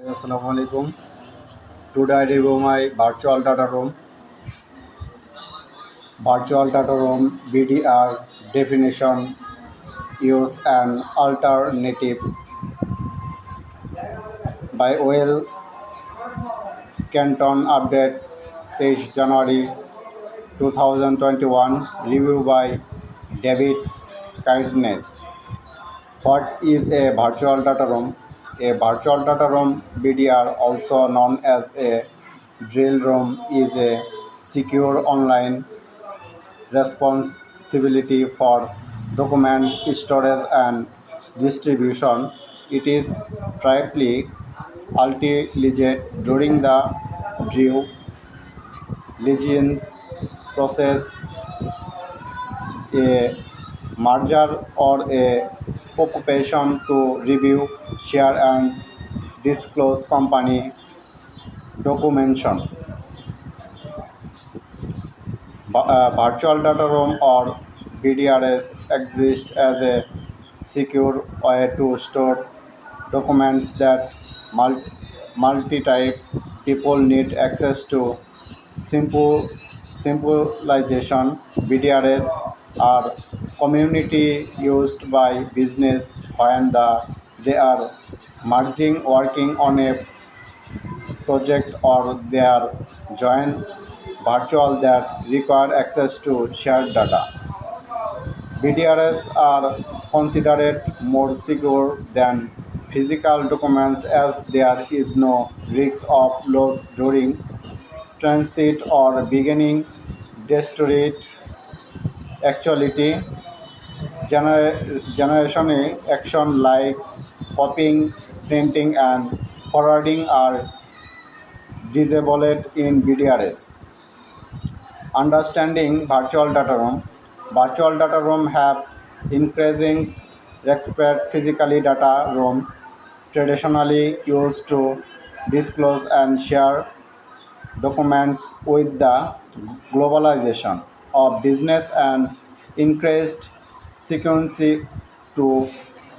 Assalamualaikum. Today I review my virtual data room. Virtual data room (VDR) definition, use and alternative by Will Canton. Update 23 January 2021. Review by David Kindness. What is a virtual data room? A virtual data room (VDR), also known as a drill room, is a secure online responsibility for document storage and distribution. It is typically utilized during the due diligence process, a merger, or a occupation to review, share, and disclose company documentation. Virtual data room or VDRs exist as a secure way to store documents that multi-type people need access to. Simple Simplification: VDRs are community used by business when they are merging, working on a project, or they are joint virtual that require access to shared data. BDRs are considered more secure than physical documents as there is no risk of loss during transit or beginning. Destroyed actuality generation action like copying, printing, and forwarding are disabled in BDRs. Understanding virtual data room. Virtual data room have increasing respect physically data rooms traditionally used to disclose and share documents. With the globalization of business and increased security to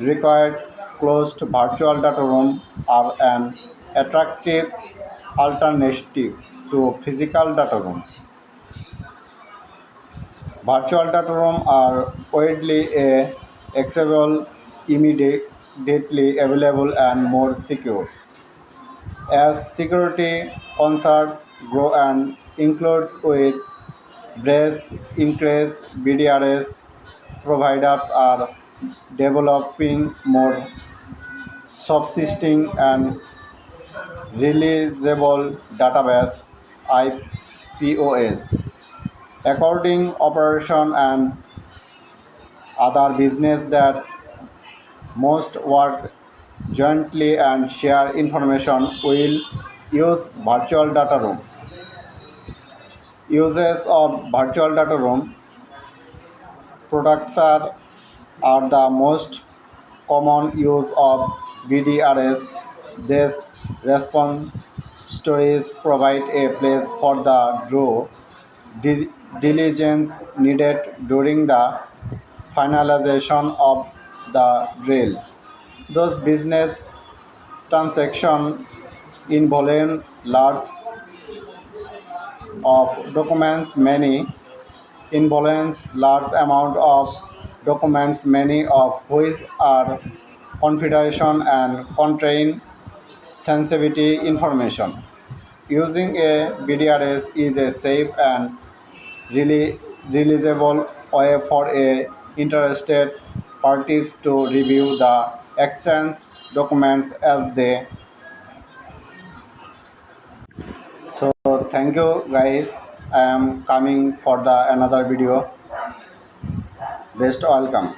require closed virtual data room are an attractive alternative to physical data room. Virtual data rooms are widely accessible, immediately available, and more secure. As security concerns grow and includes with brace increase, BDRs providers are developing more subsisting and realizable database IPOS. According operation and other business that most work jointly and share information will use virtual data room. Uses of virtual data room products are the most common use of VDRs. These repositories provide a place for the due diligence needed during the finalization of the drill. Those business transactions involve large of documents, many of which are confidential and contain sensitive information. Using a BDRS is a safe and realizable way for interested parties to review the exchange documents as they. So thank you guys. I am coming for the another video. Best welcome.